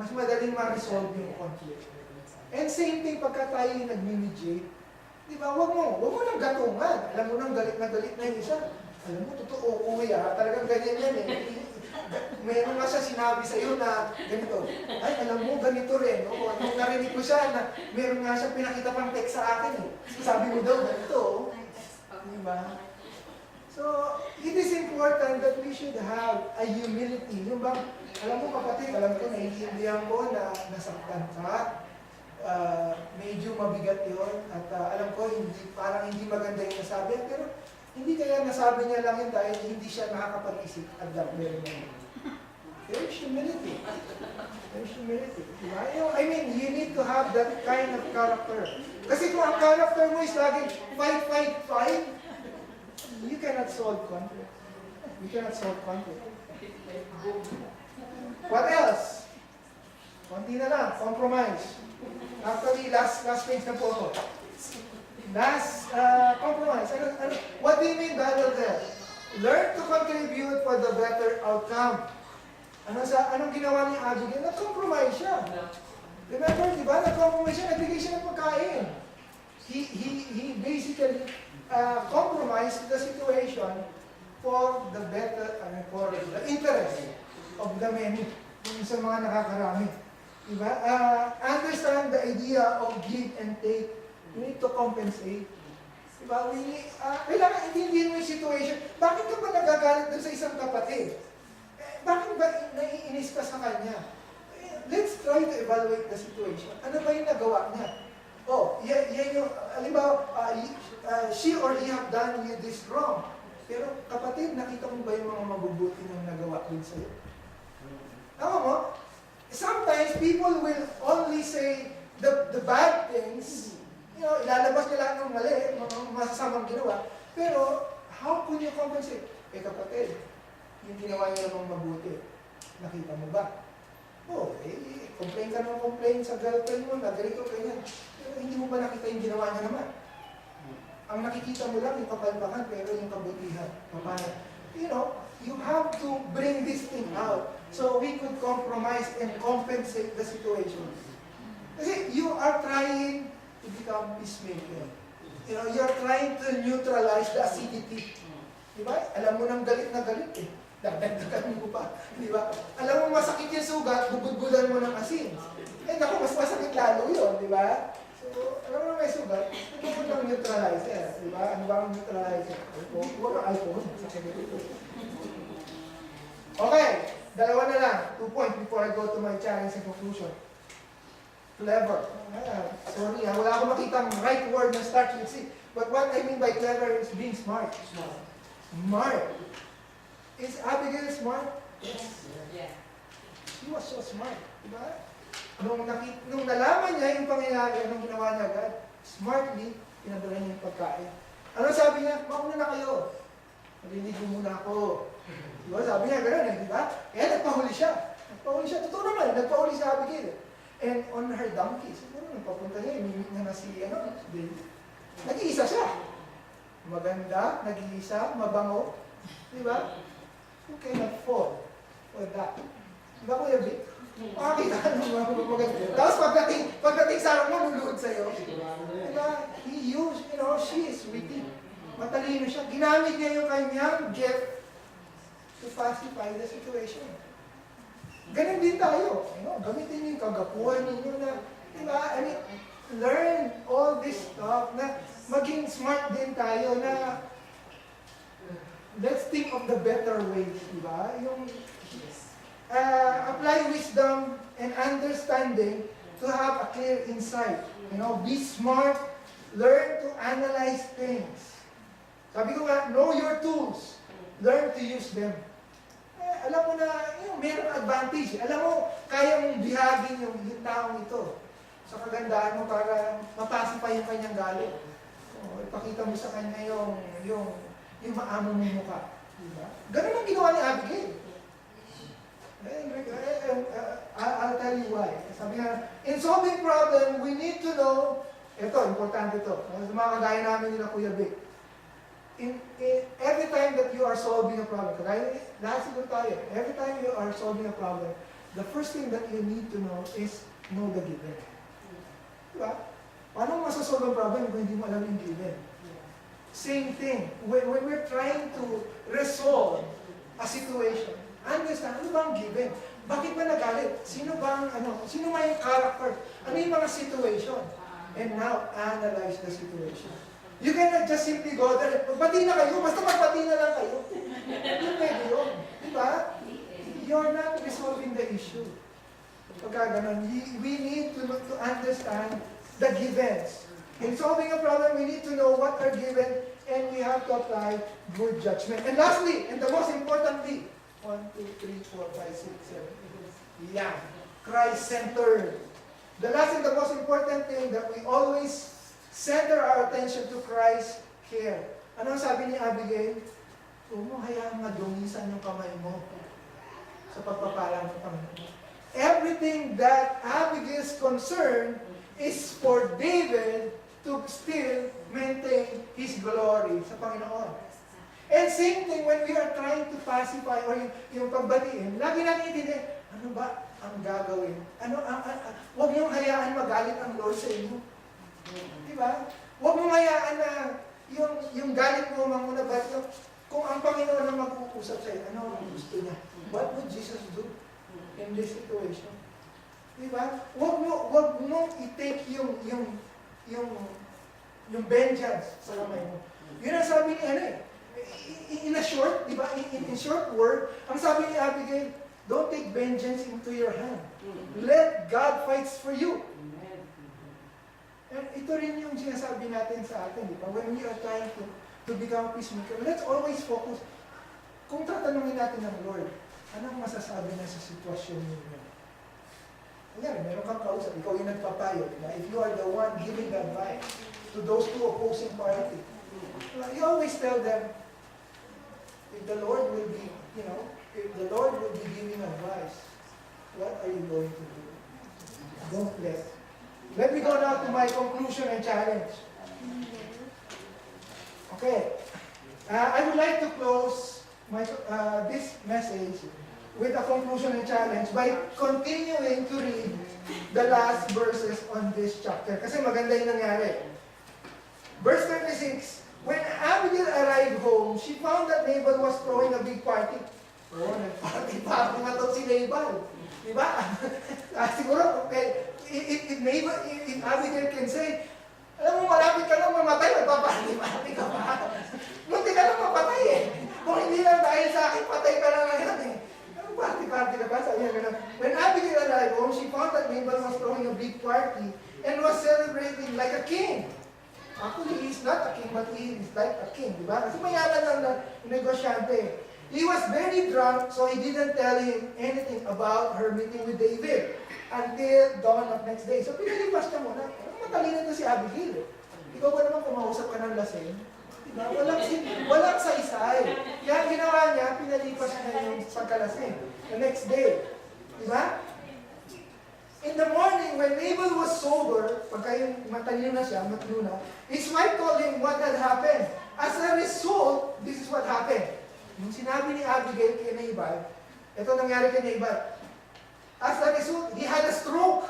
mas madaling ma-resolve yung conflict. And same thing pagka tayo yung nag-mediate, di ba, wag mo nang gatungan. Alam mo nang galit na yung isa. Alam mo, totoo, kuya, talagang ganyan yan eh. Meron nga siya sinabi sa'yo na ganito. Ay, alam mo, ganito rin. No? Nung narinig ko siya na meron nga siya pinakita pang text sa akin eh. Sabi mo daw, ganito. Diba? So, it is important that we should have a humility. Yung bang, alam mo kapatid, alam ko, naiintindihan ko na nasaktan ka. Medyo mabigat yun. At alam ko, parang hindi maganda yung nasabi. Pero hindi kaya nasabi niya lang yun dahil hindi siya nakakapag-isip at that very moment. There's humility. There's humility. Diba? I mean, you need to have that kind of character. Kasi kung ang character mo is laging fight, you cannot solve conflict. You cannot solve conflict. What else? Konti na lang, compromise. Actually, last page na po ako. Last compromise. What do you mean by that? Learn to contribute for the better outcome. Anong ginawa ni Abigail? Nag-compromise siya. Remember, di ba? Nag-compromise siya. Nagbigay siya ng pagkain. He basically compromised the situation for the better, for the interest of the many. Yung sa mga nakakarami. Diba? Understand the idea of give and take. You need to compensate. Diba? Kailangan intindihin mo yung situation. Bakit ka ba nagagalit doon sa isang kapatid? Bakit ba naiinis ka sa kanya? Let's try to evaluate the situation. Ano ba yung nagawa niya? Oh, yan yung, halimbawa, she or he have done you this wrong. Pero kapatid, nakita mo ba yung mga mabubuti niyang nagawa din sa'yo? Tama mo? Sometimes people will only say the bad things. You know, ilalabas nila ng mali, mga masasamang ginawa. Pero, how could you compensate? Kapatid, yung ginawa niya namang mabuti. Nakita mo ba? Oh, complain ka ng complain sa girlfriend mo, na ganito, ganyan. Pero hindi mo ba nakita yung ginawa niya naman? Ang nakikita mo lang yung kapalpakan, pero yung kabutihan. You know, you have to bring this thing out so we could compromise and compensate the situation. Kasi you are trying to become peacemaker. You know, you are trying to neutralize the acidity. Diba? Alam mo nang galit na galit eh. Dagdagan mo pa. Diba? Alam mo masakit yung sugat, bubudbudan mo ng asin. Naku, mas masakit lalo yun, diba? So, alam mo na may sugat, ito mo lang neutralizer. Diba? Ano ba ang neutralizer? Huwag ang alcohol. Okay, dalawa na lang. 2 points before I go to my challenge and conclusion. Clever. Sorry, wala akong makita ang right word na starts with C. But what I mean by clever is being smart. Smart. Is Abigail smart? Yes. Yeah. She was so smart. Diba? Nung nalaman niya yung pangyayari, anong ginawa niya agad? Smartly, pinadala niya yung pagkain. Ano sabi niya? Mauna na kayo. Maliligo muna ako. Diba? Sabi niya gano'n eh, diba? Kaya nagpahuli siya. Totoo naman, nagpahuli si Abigail. And on her donkey, siguro nung papunta niya, imimit niya na si David. Nag-iisa siya. Maganda, nag-iisa, mabango. Diba? Who cannot fall for that? Diba, Kuya Vic? Makakita ka ng mga maganda. Tapos pagdating sa harap mo, luluhod sa'yo. Diba? He used, she is witty. Matalino siya. Ginamit niya yung kanyang gift to pacify the situation. Ganun din tayo. Gamitin niyo yung kagapuhan ninyo na, diba? I mean, learn all this stuff na maging smart din tayo na let's think of the better ways, diba? Yung apply wisdom and understanding to have a clear insight. Be smart, learn to analyze things. Sabi ko nga, know your tools. Learn to use them. Alam mo na, mayroong advantage. Alam mo, kaya mong bihagin yung taong ito sa kagandahan mo para mapasipay yung kanyang galit. Ipakita mo sa kanya yung maamo mong mukha. Diba? Ganun ang ginawa ni Abigail. I'll tell you why. Sabi nga, in solving problem, we need to know, ito, importante ito. Mga kagaya namin nila Kuya Vic. Every time that you are solving a problem, kagaya lahat siguro tayo, every time you are solving a problem, the first thing that you need to know is know the given. Diba? Paano masasolve ang problem kung hindi mo alam yung given? Same thing. When we're trying to resolve a situation, understand, ano ba ang given? Bakit ba nagalit? Sino ba yung character? Ano yung mga situation? And now, analyze the situation. You cannot just simply go there, magbati na kayo, basta magbati na lang kayo. Hindi pwede yun. Diba? You're not resolving the issue. Pagka ganun, we need to understand the givens. In solving a problem, we need to know what are given, and we have to apply good judgment. And lastly, and the most importantly, 1, 2, 3, 4, 5, 6, 7. Yeah. Christ-centered. The last and the most important thing that we always center our attention to Christ's care. Ano ang sabi ni Abigail? Huwag mo hayaan madungisan yung kamay mo sa pagpapalang ng Panginoon. Everything that Abigail's concern is for David to still maintain his glory sa Panginoon. And same thing when we are trying to pacify or yung pagbatiin, lagi natin itindihan, ano ba ang gagawin? Huwag niyong hayaan magalit ang Lord sa inyo. Diba? Huwag mong hayaan na yung galit mo manguna ba kung ang Panginoon na mag-uusap sa iyo, ano ang gusto niya? What would Jesus do in this situation? Diba? Huwag mo i-take yung vengeance sa kamay mo. Yun ang sabi ni in a short, diba? In short word, ang sabi ni Abigail, don't take vengeance into your hand. Let God fights for you. And ito rin yung sinasabi natin sa atin, di ba? When we are trying to become peacemaker, let's always focus. Kung tatanungin natin ng Lord, anong masasabi na sa sitwasyon ninyo? Kanyari, meron kang kausap, ikaw yung nagpapayo. Na if you are the one giving the advice to those two opposing parties, you always tell them, if the Lord will be, if the Lord will be giving advice, what are you going to do? Don't let. Let me go now to my conclusion and challenge. Okay. I would like to close this message with a conclusion and challenge by continuing to read the last verses on this chapter. Kasi maganda yung nangyari. Verse 36, when Abigail arrived home, she found that Nabal was throwing a big party. Oh, nag-party na to si Nabal. Diba? Siguro, if Abigail can say, alam mo, malapit ka lang mamatay, magpaparty ka pa. Munti ka lang mapatay eh. Kung hindi lang dahil sa akin, patay ka lang ngayon eh. Party ka ba? Sabi niya gano'n. When Abigail arrived home, she found that Nabal was throwing a big party and was celebrating like a king. Actually, he's not a king, but he is like a king, diba? Kasi mayaman lang na negosyante. He was very drunk, so he didn't tell him anything about her meeting with David until dawn of next day. So pinalipas niya muna. Matalino to si Abigail. Ikaw ba naman kumausap ka ng lasing? Diba? Walang saysay. Kaya ginawa niya, pinalipas niya yung pagkalasing. The next day. Diba? In the morning, when Nabal was sober, pagka yung matalino na siya, matino na, his wife told him what had happened. As a result, this is what happened. Nung sinabi ni Abigail kay Nabal, ito nangyari kay Nabal. As a result, he had a stroke.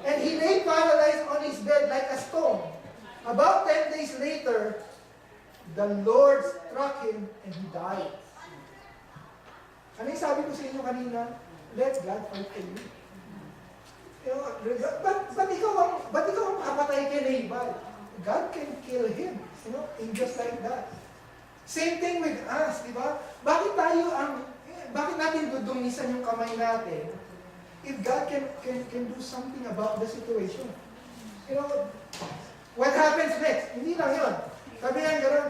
And he lay paralyzed on his bed like a stone. About 10 days later, the Lord struck him and he died. Ano yung sabi ko sa inyo kanina? Let God fight for you. Ba't ikaw ang papatay kay Nabal? God can kill him. In just like that. Same thing with us, di ba? Bakit natin dudungisan yung kamay natin if God can do something about the situation? What happens next? Hindi lang yun. Sabi nga gano'n,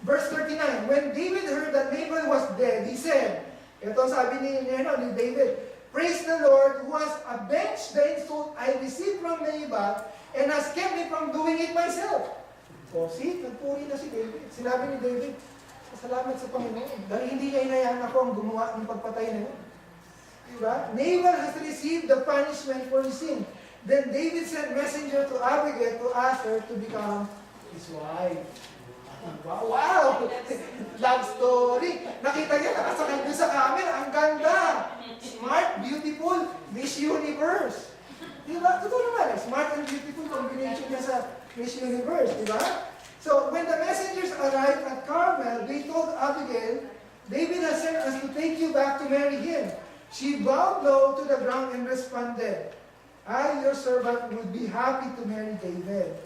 verse 39, when David heard that Nabal was dead, he said, ito sabi ni David, praise the Lord who has avenged the insult I received from Nabal and has kept me from doing it myself. O, see, nagpuri na si David. Sinabi ni David, salamat sa Panginoon. Dahil hindi niya inayaan ako ang gumawa ng pagpatay na yun. Diba? Nabal has received the punishment for his sin. Then David sent messenger to Abigail to ask her to become his wife. Wow! Love story! Nakita niya, nakasakay doon sa camera. Ang ganda! beautiful Miss Universe. Diba? Totoo naman, smart and beautiful combination niya sa Miss Universe, diba? So, when the messengers arrived at Carmel, they told Abigail, David has sent us to take you back to marry him. She bowed low to the ground and responded, I, your servant, would be happy to marry David.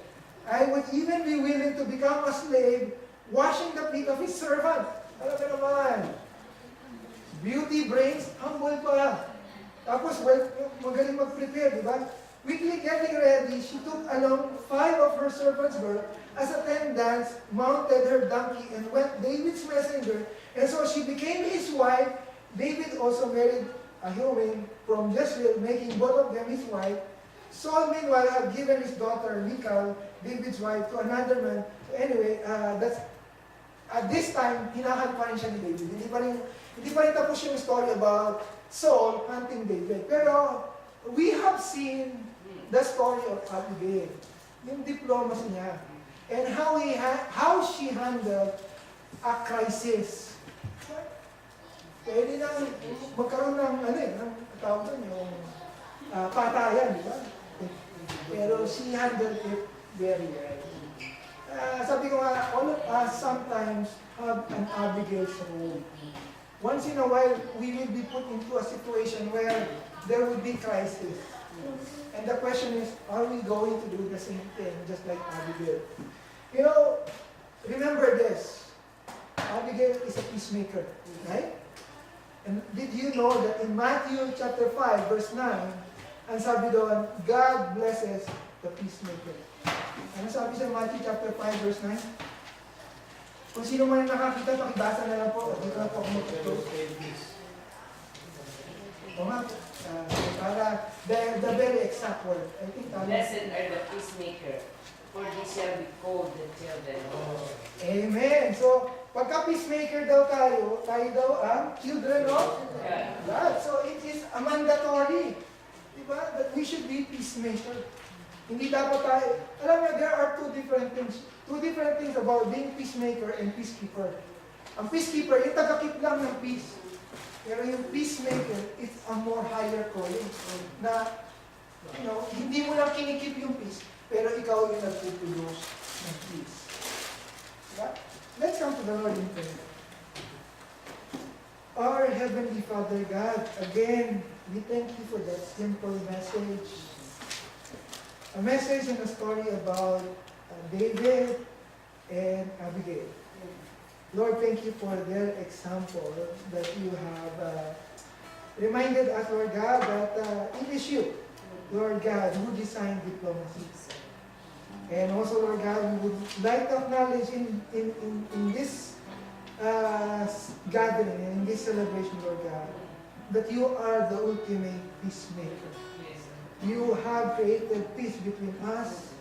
I would even be willing to become a slave, washing the feet of his servant. Alam mo naman, beauty brings humble pa. Tapos, well, magaling mag-prepare, di ba? Quickly getting ready, she took along 5 of her servants' girls as attendants, mounted her donkey, and went David's messenger. And so she became his wife. David also married Ahinoam from Jezreel, making both of them his wife. Saul, meanwhile, had given his daughter Michal, David's wife, to another man. So anyway, that's at this time, hinahal pa rin siya ni David. Hindi pa rin tapos yung story about Saul hunting David. Pero we have seen the story of Abigail, yung diplomacy niya, and how she handled a crisis. Pwede nang magkaroon ng, ng tawag doon, yung patayan, di ba? Pero she handled it very well. Sabi ko nga, all of us sometimes have an Abigail's role. Once in a while, we will be put into a situation where there will be crisis. And the question is, are we going to do the same thing, just like Abigail? You know, remember this. Abigail is a peacemaker, right? And did you know that in Matthew chapter 5, verse 9, ang sabi doon, God blesses the peacemaker. Ano sabi sa Matthew chapter 5, verse 9? Kung sino man nakakita, pakibasa na lang po. Dito na po ako mag-close. O nga, para the very exact word. I think blessed are the peacemaker, for they shall be called the children of God. Amen. So, pagka peacemaker daw tayo daw ang children of God. So, it is a mandatory. Diba? That we should be peacemaker. Hindi dapat tayo, alam mo, there are two different things about being peacemaker and peacekeeper. Ang peacekeeper, yung taga-keep lang ng peace. Pero yung peacemaker, it's a more higher calling. Na, hindi mo lang kinikip yung peace, pero ikaw yung nagpupulos ng peace. Diba? Let's come to the Lord in prayer. Our Heavenly Father God, again, we thank you for that simple message. A message and a story about David and Abigail. Lord, thank you for their example that you have reminded us, Lord God, that it is you, Lord God, who designed diplomacy. And also, Lord God, we would like to acknowledge in this gathering, in this celebration, Lord God, that you are the ultimate peacemaker. You have created peace between us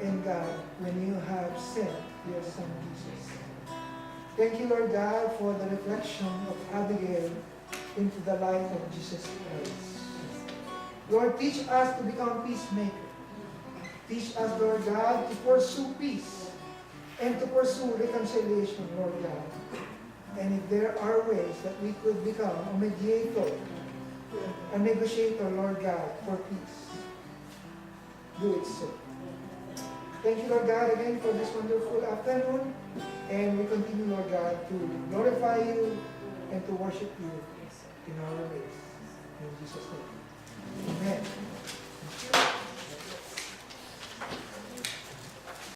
and God when you have sent your Son Jesus. Thank you, Lord God, for the reflection of Abigail into the life of Jesus Christ. Lord, teach us to become peacemaker. Teach us, Lord God, to pursue peace and to pursue reconciliation, Lord God. And if there are ways that we could become a mediator, a negotiator, Lord God, for peace, do it so. Thank you, Lord God, again for this wonderful afternoon. And we continue, Lord God, to glorify you and to worship you in our ways. In Jesus' name.